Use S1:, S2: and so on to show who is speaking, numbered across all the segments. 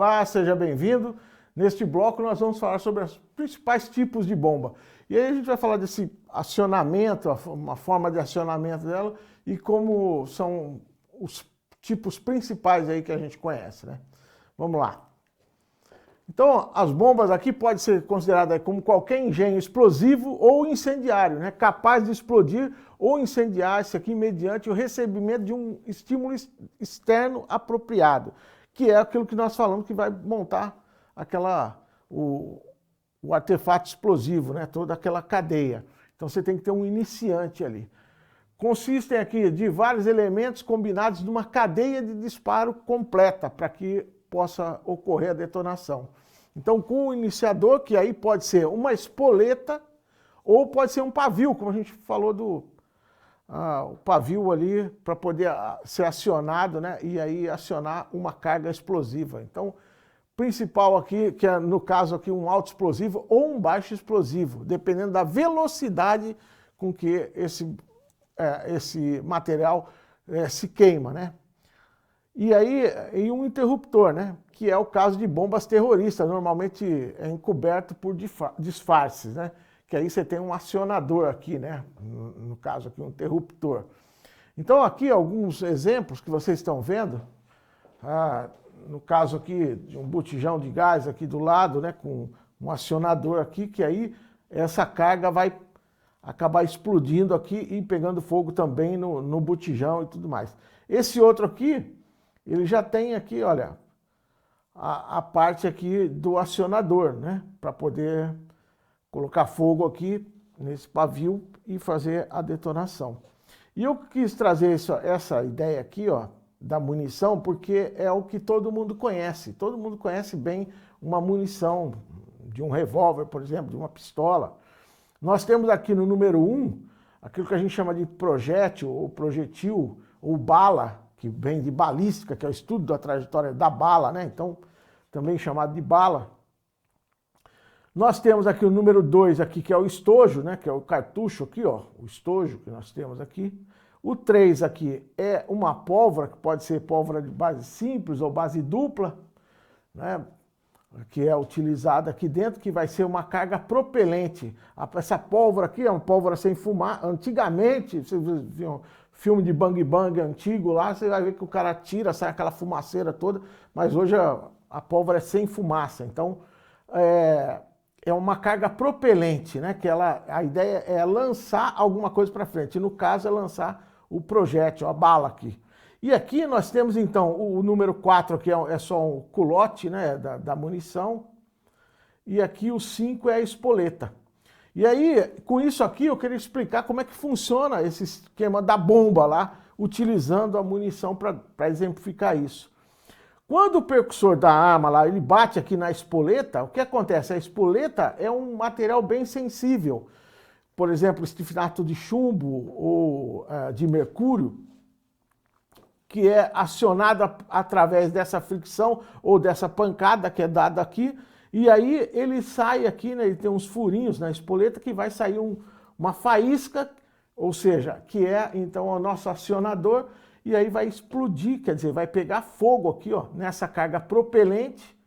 S1: Olá, seja bem-vindo. Neste bloco nós vamos falar sobre os principais tipos de bomba. E aí a gente vai falar desse acionamento, uma forma de acionamento dela e como são os tipos principais aí que a gente conhece, né? Vamos lá. Então, as bombas aqui podem ser consideradas como qualquer engenho explosivo ou incendiário, né? Capaz de explodir ou incendiar-se aqui mediante o recebimento de um estímulo externo apropriado, que é aquilo que nós falamos que vai montar o artefato explosivo, né? Toda aquela cadeia. Então você tem que ter um iniciante ali. Consistem aqui de vários elementos combinados numa cadeia de disparo completa para que possa ocorrer a detonação. Então, com o iniciador, que aí pode ser uma espoleta ou pode ser um pavio, como a gente falou o pavio ali para poder ser acionado, né? E aí acionar uma carga explosiva. Então, principal aqui, que é no caso aqui um alto explosivo ou um baixo explosivo, dependendo da velocidade com que esse material se queima, né? E aí um interruptor, né? Que é o caso de bombas terroristas, normalmente é encoberto por disfarces, né? Que aí você tem um acionador aqui, né? No caso aqui, um interruptor. Então aqui alguns exemplos que vocês estão vendo, no caso aqui de um botijão de gás aqui do lado, né? Com um acionador aqui, que aí essa carga vai acabar explodindo aqui e pegando fogo também no botijão e tudo mais. Esse outro aqui, ele já tem aqui, olha, a parte aqui do acionador, né? Para poder colocar fogo aqui nesse pavio e fazer a detonação. E eu quis trazer essa ideia aqui, ó, da munição, porque é o que todo mundo conhece. Todo mundo conhece bem uma munição de um revólver, por exemplo, de uma pistola. Nós temos aqui no número 1, aquilo que a gente chama de projétil, ou projetil, ou bala, que vem de balística, que é o estudo da trajetória da bala, né? Então, também chamado de bala. Nós temos aqui o número 2, aqui, que é o estojo, né? Que é o cartucho aqui, ó, o estojo que nós temos aqui. O 3 aqui é uma pólvora, que pode ser pólvora de base simples ou base dupla, né? Que é utilizada aqui dentro, que vai ser uma carga propelente. Essa pólvora aqui é uma pólvora sem fumar. Antigamente, você viu um filme de Bang Bang antigo lá, você vai ver que o cara tira, sai aquela fumaceira toda, mas hoje a pólvora é sem fumaça. Então, é uma carga propelente, né? Que a ideia é lançar alguma coisa para frente. No caso, é lançar o projétil, a bala aqui. E aqui nós temos, então, o número 4, que é só um culote, né, da munição. E aqui o 5 é a espoleta. E aí, com isso aqui, eu queria explicar como é que funciona esse esquema da bomba lá, utilizando a munição para exemplificar isso. Quando o percussor da arma lá, ele bate aqui na espoleta, o que acontece? A espoleta é um material bem sensível. Por exemplo, estilhato de chumbo ou de mercúrio, que é acionada através dessa fricção ou dessa pancada que é dada aqui, e aí ele sai aqui, né, ele tem uns furinhos na espoleta que vai sair uma faísca, ou seja, que é então o nosso acionador, e aí vai explodir, quer dizer, vai pegar fogo aqui, ó, nessa carga propelente,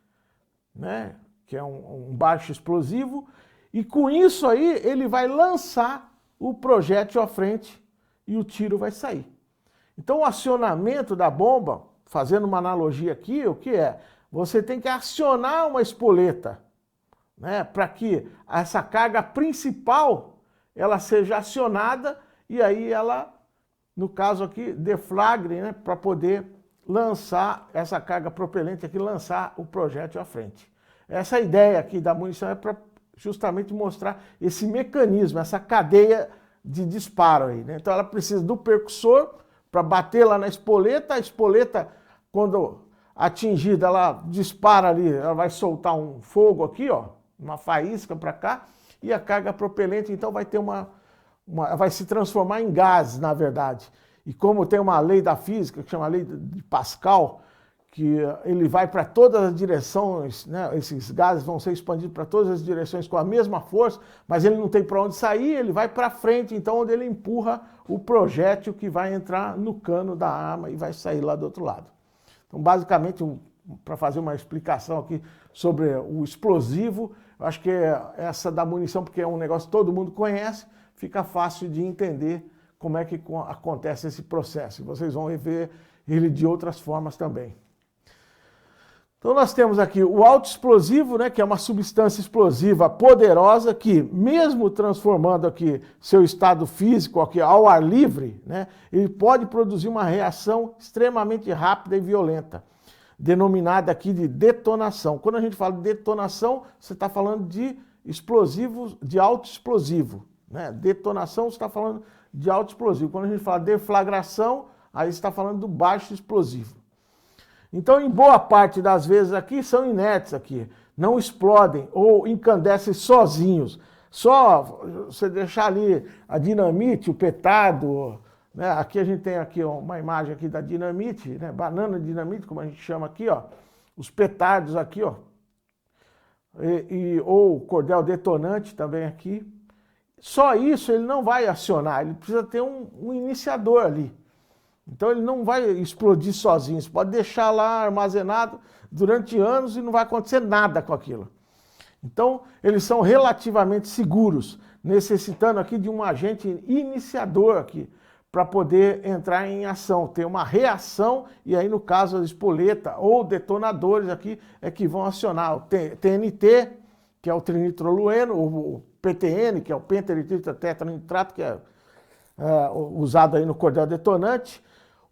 S1: né, que é um baixo explosivo, e com isso aí ele vai lançar o projétil à frente e o tiro vai sair. Então o acionamento da bomba, fazendo uma analogia aqui, o que é? Você tem que acionar uma espoleta, né, para que essa carga principal ela seja acionada e aí ela, no caso aqui, deflagre, né, para poder lançar essa carga propelente aqui, lançar o projétil à frente. Essa ideia aqui da munição é para justamente mostrar esse mecanismo, essa cadeia de disparo aí, né? Então ela precisa do percussor para bater lá na espoleta, a espoleta, quando atingida, ela dispara ali, ela vai soltar um fogo aqui, ó, uma faísca para cá, e a carga propelente, então, vai ter vai se transformar em gás, na verdade. E como tem uma lei da física, que chama lei de Pascal, que ele vai para todas as direções, né? Esses gases vão ser expandidos para todas as direções com a mesma força, mas ele não tem para onde sair, ele vai para frente, então onde ele empurra o projétil que vai entrar no cano da arma e vai sair lá do outro lado. Então, basicamente, para fazer uma explicação aqui sobre o explosivo. Eu acho que essa da munição, porque é um negócio que todo mundo conhece, fica fácil de entender como é que acontece esse processo. E vocês vão ver ele de outras formas também. Então nós temos aqui o autoexplosivo, né, que é uma substância explosiva poderosa que, mesmo transformando aqui seu estado físico aqui ao ar livre, né, ele pode produzir uma reação extremamente rápida e violenta, denominada aqui de detonação. Quando a gente fala de detonação, você está falando de explosivos, de autoexplosivo, né? Detonação, você está falando de autoexplosivo. Quando a gente fala de deflagração, aí você está falando do baixo explosivo. Então, em boa parte das vezes aqui, são inertes aqui, não explodem ou incandescem sozinhos. Só você deixar ali a dinamite, o petardo, né? Aqui a gente tem aqui uma imagem aqui da dinamite, né? Banana de dinamite, como a gente chama aqui, ó. Os petardos aqui, ó. Ou cordel detonante também aqui. Só isso ele não vai acionar, ele precisa ter um iniciador ali. Então ele não vai explodir sozinho, você pode deixar lá armazenado durante anos e não vai acontecer nada com aquilo. Então eles são relativamente seguros, necessitando aqui de um agente iniciador aqui, para poder entrar em ação, ter uma reação, e aí no caso a espoleta ou detonadores aqui é que vão acionar o TNT, que é o trinitrolueno, o PTN, que é o pentanitrito-tetranitrato, que é usado aí no cordel detonante,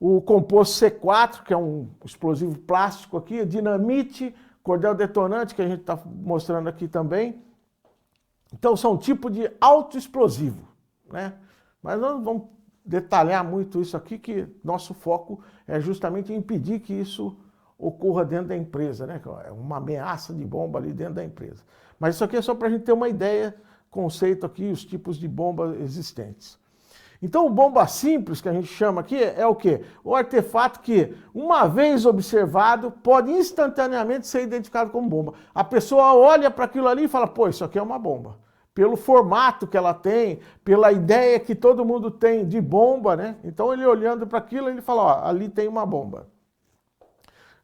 S1: o composto C4, que é um explosivo plástico aqui, dinamite, cordel detonante, que a gente está mostrando aqui também. Então são tipo de autoexplosivo, né? Mas nós não vamos detalhar muito isso aqui, que nosso foco é justamente impedir que isso ocorra dentro da empresa, né? É uma ameaça de bomba ali dentro da empresa. Mas isso aqui é só para a gente ter uma ideia, conceito aqui, os tipos de bombas existentes. Então, bomba simples, que a gente chama aqui, é o quê? O artefato que, uma vez observado, pode instantaneamente ser identificado como bomba. A pessoa olha para aquilo ali e fala, pô, isso aqui é uma bomba. Pelo formato que ela tem, pela ideia que todo mundo tem de bomba, né? Então, ele olhando para aquilo, ele fala, ó, ali tem uma bomba.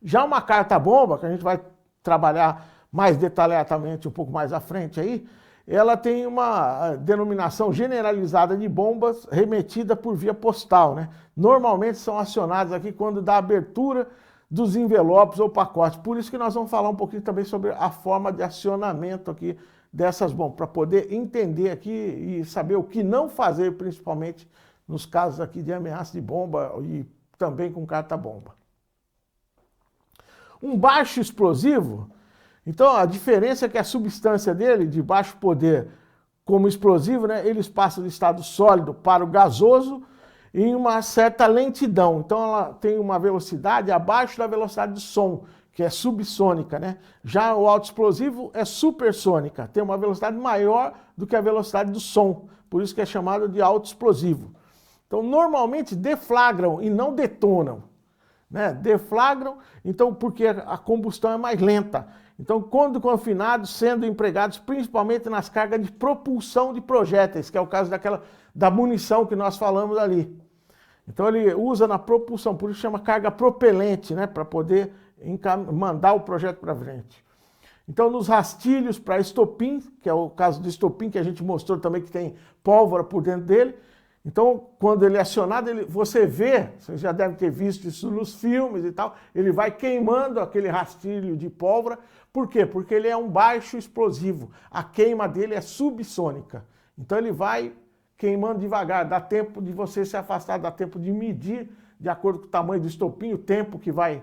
S1: Já uma carta-bomba, que a gente vai trabalhar mais detalhadamente um pouco mais à frente aí, ela tem uma denominação generalizada de bombas remetida por via postal, né? Normalmente são acionadas aqui quando dá abertura dos envelopes ou pacotes. Por isso que nós vamos falar um pouquinho também sobre a forma de acionamento aqui dessas bombas, para poder entender aqui e saber o que não fazer, principalmente nos casos aqui de ameaça de bomba e também com carta-bomba. Um baixo explosivo, então a diferença é que a substância dele, de baixo poder como explosivo, né, eles passam do estado sólido para o gasoso em uma certa lentidão. Então ela tem uma velocidade abaixo da velocidade do som, que é subsônica, né? Já o autoexplosivo é supersônica, tem uma velocidade maior do que a velocidade do som, por isso que é chamado de autoexplosivo. Então normalmente deflagram e não detonam, né? Deflagram, então porque a combustão é mais lenta. Então, quando confinados, sendo empregados principalmente nas cargas de propulsão de projéteis, que é o caso da munição que nós falamos ali. Então, ele usa na propulsão, por isso chama carga propelente, né, para poder mandar o projeto para frente. Então, nos rastilhos para estopim, que é o caso do estopim que a gente mostrou também, que tem pólvora por dentro dele. Então, quando ele é acionado, você vê, você já deve ter visto isso nos filmes e tal, ele vai queimando aquele rastilho de pólvora. Por quê? Porque ele é um baixo explosivo. A queima dele é subsônica. Então ele vai queimando devagar, dá tempo de você se afastar, dá tempo de medir, de acordo com o tamanho do estopim, o tempo que vai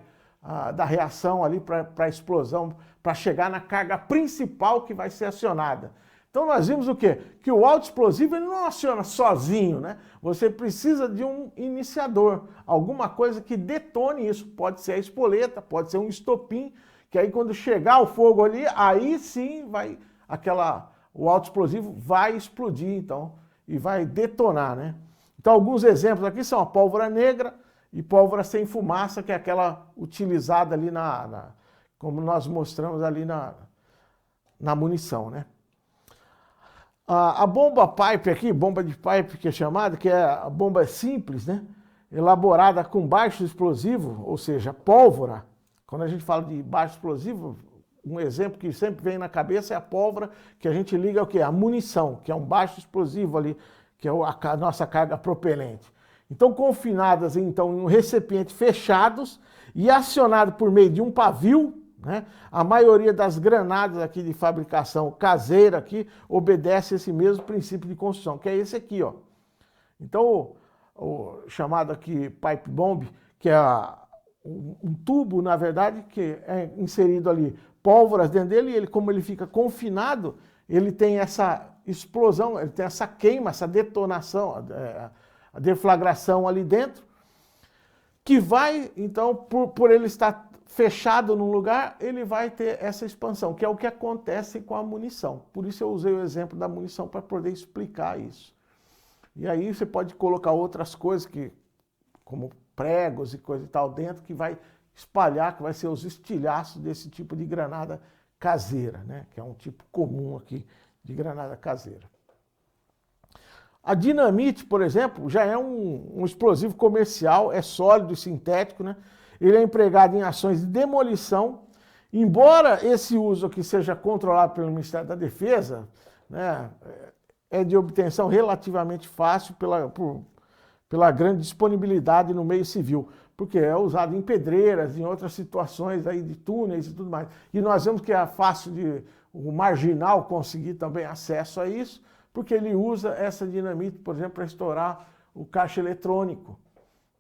S1: da reação ali para a explosão, para chegar na carga principal que vai ser acionada. Então nós vimos o quê? Que o autoexplosivo ele não aciona sozinho, né? Você precisa de um iniciador, alguma coisa que detone isso. Pode ser a espoleta, pode ser um estopim, que aí quando chegar o fogo ali, aí sim vai o autoexplosivo vai explodir, então, e vai detonar, né? Então alguns exemplos aqui são a pólvora negra e pólvora sem fumaça, que é aquela utilizada ali como nós mostramos ali na munição, né? A bomba pipe aqui, bomba de pipe que é chamada, que é a bomba simples, né? Elaborada com baixo explosivo, ou seja, pólvora, Quando a gente fala de baixo explosivo, um exemplo que sempre vem na cabeça é a pólvora, que a gente liga o quê? A munição, que é um baixo explosivo ali, que é a nossa carga propelente. Então, confinadas então, em um recipiente fechados e acionado por meio de um pavio, né? A maioria das granadas aqui de fabricação caseira aqui obedece esse mesmo princípio de construção, que é esse aqui, ó. Então, o chamado aqui pipe bomb, que é um tubo, na verdade, que é inserido ali pólvoras dentro dele, e ele, como ele fica confinado, ele tem essa explosão, ele tem essa queima, essa detonação, a deflagração ali dentro, que vai, então, por ele estar fechado num lugar, ele vai ter essa expansão, que é o que acontece com a munição. Por isso eu usei o exemplo da munição para poder explicar isso. E aí você pode colocar outras coisas, como pregos e coisa e tal dentro, que vai espalhar, que vai ser os estilhaços desse tipo de granada caseira, né? Que é um tipo comum aqui de granada caseira. A dinamite, por exemplo, já é um explosivo comercial, é sólido e sintético, né? Ele é empregado em ações de demolição. Embora esse uso aqui seja controlado pelo Ministério da Defesa, né, é de obtenção relativamente fácil pela grande disponibilidade no meio civil, porque é usado em pedreiras, em outras situações aí de túneis e tudo mais. E nós vemos que é fácil o marginal conseguir também acesso a isso, porque ele usa essa dinamite, por exemplo, para estourar o caixa eletrônico.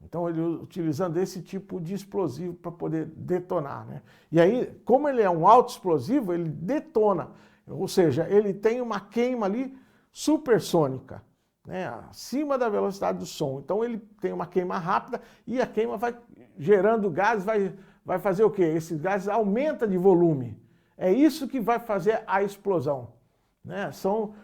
S1: Então, ele utilizando esse tipo de explosivo para poder detonar, né? E aí, como ele é um alto explosivo, ele detona, ou seja, ele tem uma queima ali supersônica, né? Acima da velocidade do som. Então, ele tem uma queima rápida e a queima vai gerando gases, vai fazer o quê? Esses gases aumentam de volume. É isso que vai fazer a explosão, né? São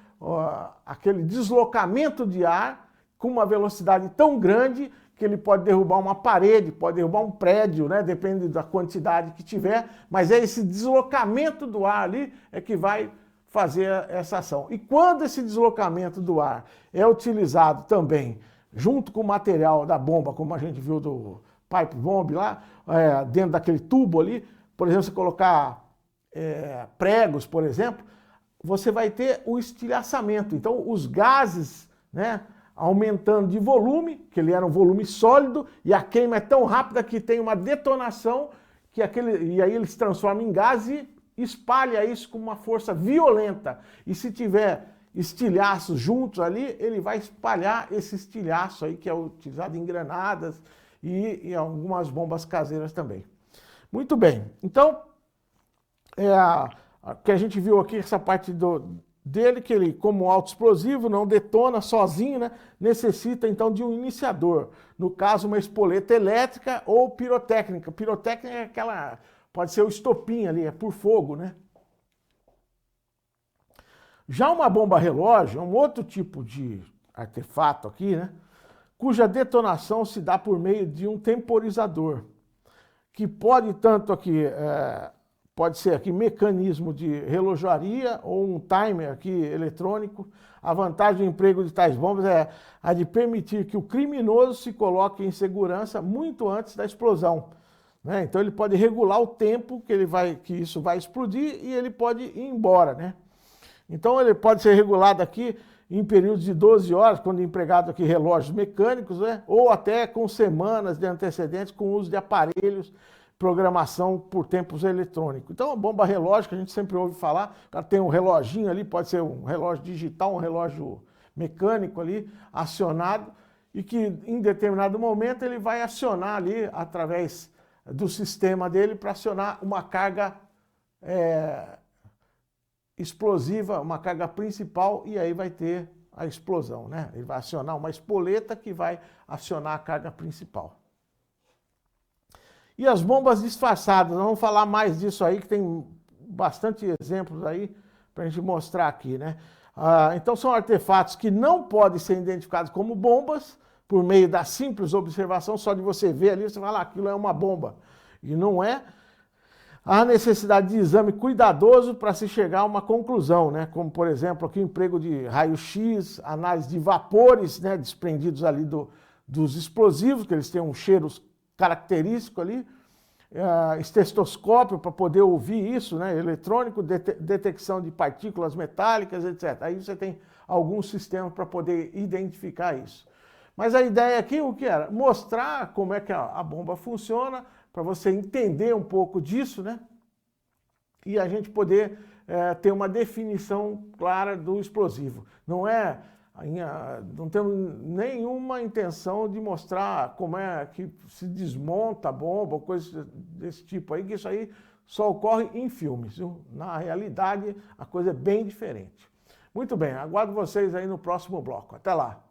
S1: aquele deslocamento de ar com uma velocidade tão grande que ele pode derrubar uma parede, pode derrubar um prédio, né? Depende da quantidade que tiver, mas é esse deslocamento do ar ali é que vai fazer essa ação. E quando esse deslocamento do ar é utilizado também junto com o material da bomba, como a gente viu do pipe bomb lá, dentro daquele tubo ali, por exemplo, se colocar pregos, por exemplo, você vai ter o estilhaçamento. Então, os gases, né, aumentando de volume, que ele era um volume sólido, e a queima é tão rápida que tem uma detonação, e aí ele se transforma em gás e espalha isso com uma força violenta. E se tiver estilhaços juntos ali, ele vai espalhar esse estilhaço aí, que é utilizado em granadas e em algumas bombas caseiras também. Muito bem, então, que a gente viu aqui, essa parte dele, que ele, como alto explosivo, não detona sozinho, né? Necessita então de um iniciador. No caso, uma espoleta elétrica ou pirotécnica. Pirotécnica é aquela, pode ser o estopim ali, é por fogo, né? Já uma bomba relógio é um outro tipo de artefato aqui, né? Cuja detonação se dá por meio de um temporizador, que pode tanto aqui... pode ser aqui mecanismo de relojaria ou um timer aqui eletrônico. A vantagem do emprego de tais bombas é a de permitir que o criminoso se coloque em segurança muito antes da explosão, né? Então ele pode regular o tempo que isso vai explodir e ele pode ir embora, né? Então ele pode ser regulado aqui em períodos de 12 horas, quando empregado aqui relógios mecânicos, né? Ou até com semanas de antecedentes com o uso de aparelhos, programação por tempos eletrônicos. Então, a bomba relógio, que a gente sempre ouve falar, ela tem um reloginho ali, pode ser um relógio digital, um relógio mecânico ali, acionado, e que em determinado momento ele vai acionar ali, através do sistema dele, para acionar uma carga explosiva, uma carga principal, e aí vai ter a explosão, né? Ele vai acionar uma espoleta que vai acionar a carga principal. E as bombas disfarçadas, nós vamos falar mais disso aí, que tem bastante exemplos aí para a gente mostrar aqui, né? Então são artefatos que não podem ser identificados como bombas, por meio da simples observação, só de você ver ali, você fala, aquilo é uma bomba. E não é. Há necessidade de exame cuidadoso para se chegar a uma conclusão, né? Como, por exemplo, aqui o emprego de raio-x, análise de vapores, né, desprendidos ali dos explosivos, que eles têm um cheiro característico ali, estetoscópio para poder ouvir isso, né? Eletrônico, detecção de partículas metálicas, etc. Aí você tem alguns sistemas para poder identificar isso. Mas a ideia aqui, o que era? Mostrar como é que a bomba funciona, para você entender um pouco disso, né? E a gente poder ter uma definição clara do explosivo. Não temos nenhuma intenção de mostrar como é que se desmonta a bomba, ou coisas desse tipo aí, que isso aí só ocorre em filmes, viu? Na realidade, a coisa é bem diferente. Muito bem, aguardo vocês aí no próximo bloco. Até lá!